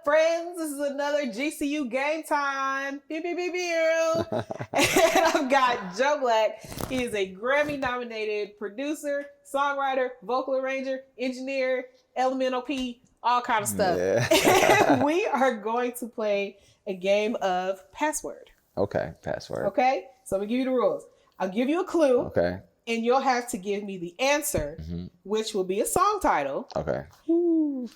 friends? This is another GCU game time. Pew, pew, pew, pew. And I've got Jo Blaq. He is a Grammy-nominated producer, songwriter, vocal arranger, engineer, elemental P, all kind of stuff. Yeah. And we are going to play a game of password. Okay, password. Okay, so I'm going to give you the rules. I'll give you a clue. Okay. And you'll have to give me the answer, which will be a song title. Okay.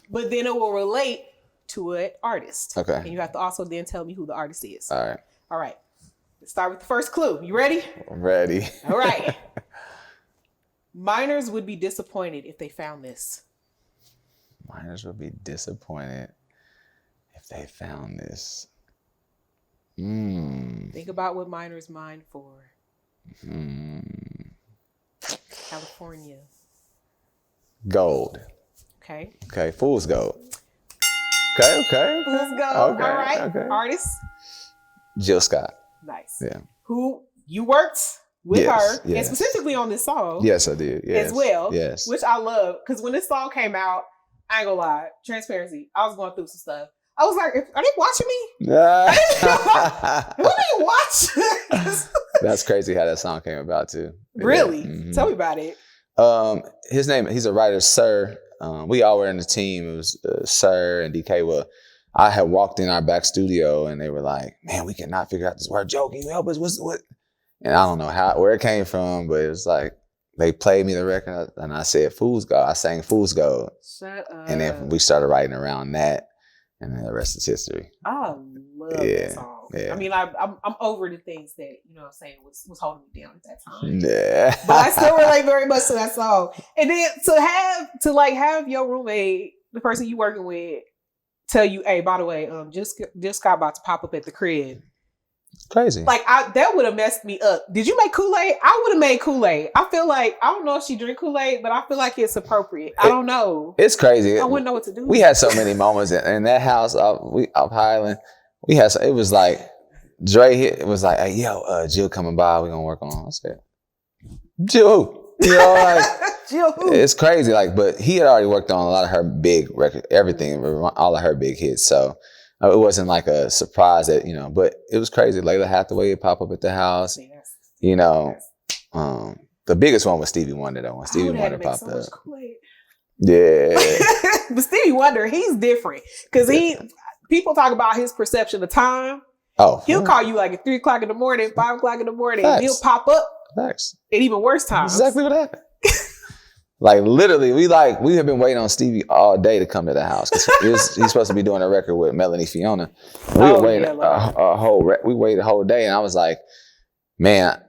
But then it will relate to an artist. Okay. And you have to also then tell me who the artist is. All right. All right. Let's start with the first clue. You ready? Ready. All right. Minors would be disappointed if they found this. Minors would be disappointed if they found this. Think about what minors mine for. California. Gold. Okay. Okay, fool's gold. Okay. Fool's gold. Okay, all right. okay. Artist. Jill Scott. Nice. Yeah. Who you worked with her, and yes. specifically on this song. Yes, I did. Yes. As well. Yes. Which I love, because when this song came out, I ain't gonna lie, transparency, I was going through some stuff. I was like, are they watching me? Who are you watching? That's crazy how that song came about too. Really? Yeah. Mm-hmm. Tell me about it. His name, he's a writer, Sir. We all were in the team. It was Sir and DK. Well, I had walked in our back studio and they were like, man, we cannot figure out this word. Joe, can you help us? What? And I don't know where it came from, but it was like, they played me the record and I said, Fool's Gold. I sang Fool's Gold. Shut up. And then we started writing around that. And then the rest is history. I love that song. Yeah. I mean, I'm over the things that, you know what I'm saying, was holding me down at that time. Yeah. But I still relate very much to that song. And then to have your roommate, the person you working with, tell you, hey, by the way, just got about to pop up at the crib. Crazy. Like that would have messed me up. Did you make Kool-Aid? I would have made Kool-Aid. I feel like, I don't know if she drink Kool-Aid, but I feel like it's appropriate. I don't know. It's crazy. I wouldn't know what to do. We had so many moments in that house up Highland. We had, it was like, Dre hit, it was like, hey, yo, Jill coming by, we're gonna work on. I said, Jill who? You know, like, Jill who? It's crazy, like, but he had already worked on a lot of her big records, everything, all of her big hits. So it wasn't like a surprise that, you know, but it was crazy. Layla Hathaway would pop up at the house. Yes. You know, the biggest one was Stevie Wonder, though. When Stevie Wonder popped up. Yeah. But Stevie Wonder, he's different. Because people talk about his perception of time. Oh. He'll call you like at 3 o'clock in the morning, 5 o'clock in the morning. Facts. He'll pop up Facts. at even worse times. Exactly what happened. Like literally, we have been waiting on Stevie all day to come to the house because he's supposed to be doing a record with Melanie Fiona. We were waiting we waited a whole day, and I was like, man,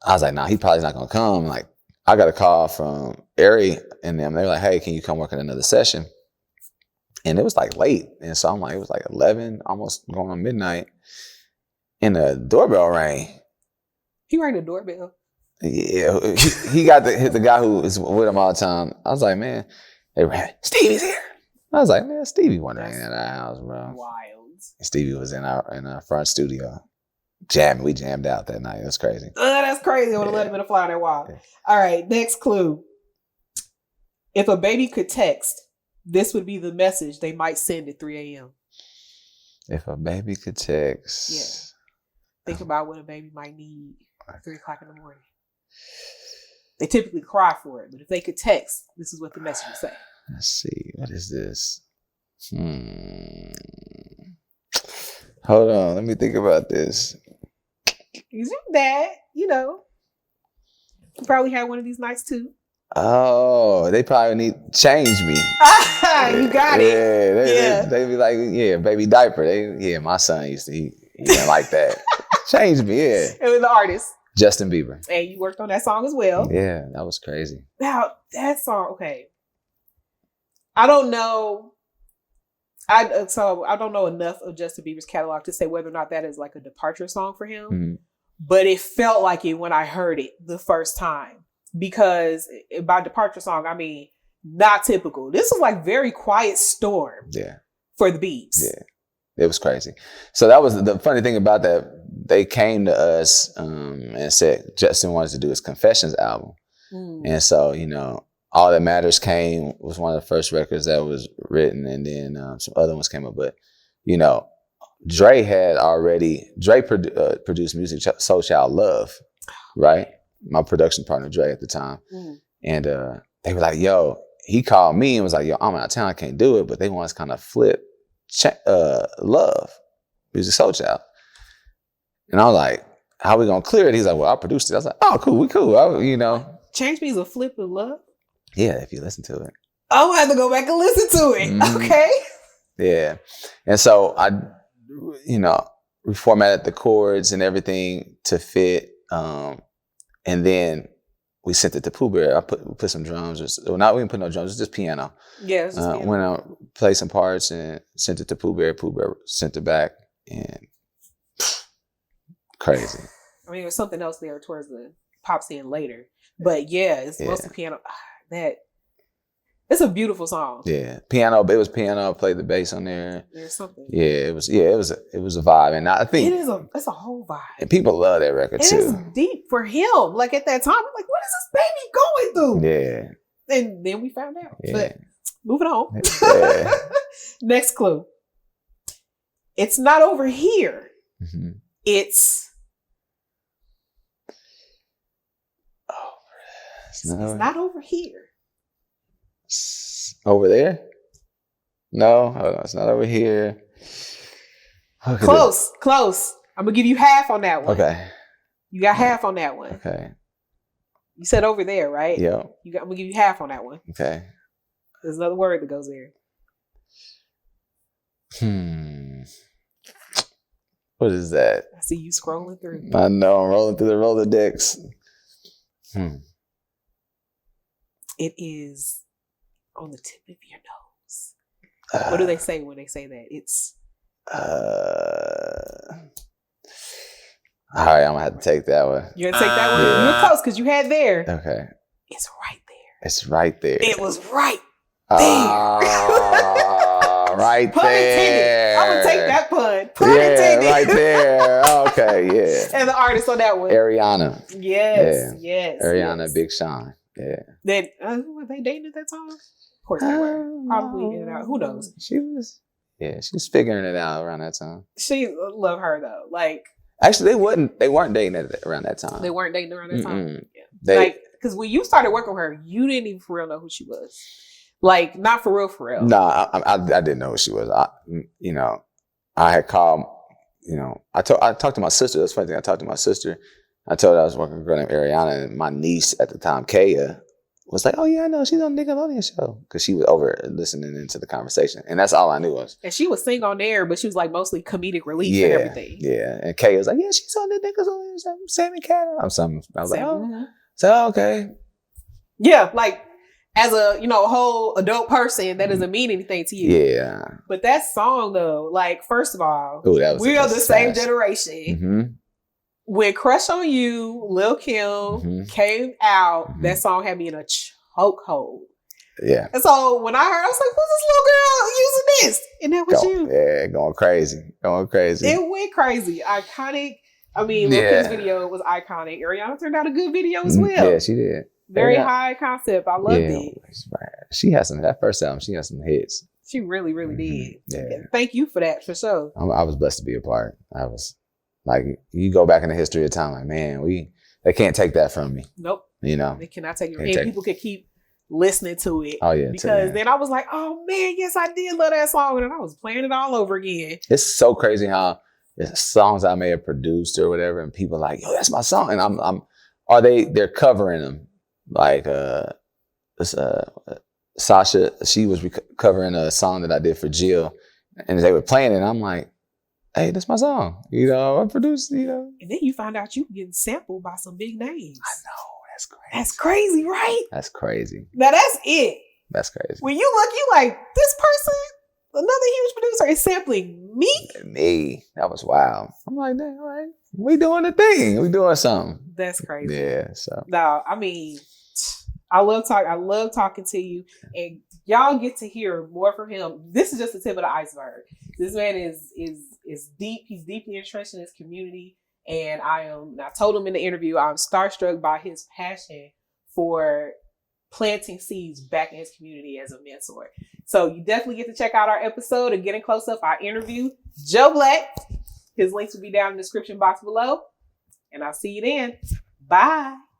nah, he probably not gonna come. Like, I got a call from Ari and them. They were like, hey, can you come work on another session? And it was like late, and so I'm like, it was like 11, almost going on midnight, and the doorbell rang. He rang the doorbell. Yeah, he got the guy who is with him all the time. I was like, man, they ran, Stevie's here. I was like, man, Stevie Wonder ain't in our house, bro. Wild. And Stevie was in our front studio jamming. We jammed out that night. It was crazy. That's crazy. I would have let him in a fly on that wall. Yeah. All right, next clue. If a baby could text, this would be the message they might send at 3 a.m. If a baby could text. Yeah. Think about what a baby might need at 3 o'clock in the morning. They typically cry for it, but if they could text, this is what the message would say. Let's see. What is this? Hold on. Let me think about this. Is your dad, you know, you probably had one of these nights too. Oh, they probably need change me. You got it. Yeah, they be like, yeah, baby diaper. My son he didn't like that. Change me, yeah. It was the artist. Justin Bieber. And you worked on that song as well. Yeah, that was crazy. Now, that song, okay. I don't know. I don't know enough of Justin Bieber's catalog to say whether or not that is like a departure song for him. Mm-hmm. But it felt like it when I heard it the first time. Because by departure song, I mean, not typical. This was like very quiet storm. Yeah. For the Biebs. Yeah. It was crazy. So that was the funny thing about that. They came to us and said Justin wanted to do his Confessions album. And so, you know, All That Matters was one of the first records that was written, and then some other ones came up. But you know, Dre produced music, Soul Child Love, right? My production partner, Dre, at the time. And they were like, yo, he called me and was like, yo, I'm out of town, I can't do it. But they want us kind of flip Love, Music Soul Child. And I was like, how we gonna clear it? He's like, well, I produced it. I was like, oh, cool, we cool. You know. Change Me's a flip of love? Yeah, if you listen to it. I'll have to go back and listen to it. Okay. Yeah. And so I, you know, reformatted the chords and everything to fit. And then we sent it to Pooh Bear. We put some drums. We didn't put no drums, it was just piano. Yeah, it's just piano. Went out, played some parts and sent it to Pooh Bear. Pooh Bear sent it back and crazy. I mean, there's something else there towards the pop scene later. But yeah, it's mostly piano. It's a beautiful song. Yeah, piano. It was piano. I played the bass on there. There's something. Yeah, it was a vibe, and I think it's a whole vibe. And people love that record too. It's deep for him. Like at that time, I'm like, what is this baby going through? Yeah. And then we found out. Yeah. But moving on. Yeah. Next clue. It's not over here. It's not over here. Over there? No, hold on. It's not over here. Close. I'm gonna give you half on that one. Okay. You got half on that one. Okay. You said over there, right? Yeah. I'm gonna give you half on that one. Okay. There's another word that goes there. What is that? I see you scrolling through. I know. I'm rolling through the Rolodex. It is on the tip of your nose. What do they say when they say that? It's all right, I'm gonna have to take that one. You're gonna take that one? Yeah. You're close because you had there. Okay. It's right there. It's right there. It was right there. Right pun there. Intended. I'm gonna take that pun. Pun intended. Right there. Okay, yeah. And the artist on that one. Ariana. Yes. Ariana, Big Sean. Yeah. Then were they dating at that time? Of course they were. Probably in and out. Who knows? She was figuring it out around that time. She love her though. Like actually, they weren't dating around that time. They weren't dating around that time. Yeah. Because when you started working with her, you didn't even for real know who she was. Like not for real. No, I didn't know who she was. I had called. I talked to my sister. That's the funny thing. I talked to my sister. I told her I was working with a girl named Ariana, and my niece at the time, Kaya, was like, "Oh yeah, I know. She's on the Nickelodeon show," because she was over listening into the conversation, and that's all I knew was. And she would sing on there, but she was like mostly comedic relief and everything. Yeah, and Kaya was like, "Yeah, she's on the Nickelodeon show. Sammy Cattle." I was like, "Oh, so okay." Yeah, like as a whole adult person, that doesn't mean anything to you. Yeah. But that song though, like first of all, we are the same generation. Mm-hmm. When Crush on You, Lil' Kim came out, that song had me in a chokehold. Yeah. And so when I heard, I was like, who's this little girl using this? And that was you. Yeah, going crazy. It went crazy. Iconic. I mean, Lil' Kim's video was iconic. Ariana turned out a good video as well. Yeah, she did. Very high concept. I loved it. She has that first album, she has some hits. She really, really did. Yeah. Thank you for that, for sure. I was blessed to be a part. I was like, you go back in the history of time, like, man, they can't take that from me. Nope. They cannot take it. And people could keep listening to it. Oh yeah. Because then I was like, oh man, yes, I did love that song. And then I was playing it all over again. It's so crazy how it's songs I may have produced or whatever, and people are like, yo, that's my song. And they're covering them. Like Sasha, she was covering a song that I did for Jill, and they were playing it, and I'm like, hey, that's my song. I produced, And then you find out you getting sampled by some big names. I know. That's crazy. That's crazy, right? That's crazy. Now that's it. That's crazy. When you look, you like, this person, another huge producer, is sampling me? Me. That was wild. I'm like, damn, all right. We doing the thing. We doing something. That's crazy. Yeah. So no, I mean, I love talking to you, and y'all get to hear more from him. This is just the tip of the iceberg. This man is deep. He's deeply entrenched in his community, and I told him in the interview, I'm starstruck by his passion for planting seeds back in his community as a mentor. So you definitely get to check out our episode of Getting Close Up, our interview, Jo Blaq. His links will be down in the description box below. And I'll see you then. Bye.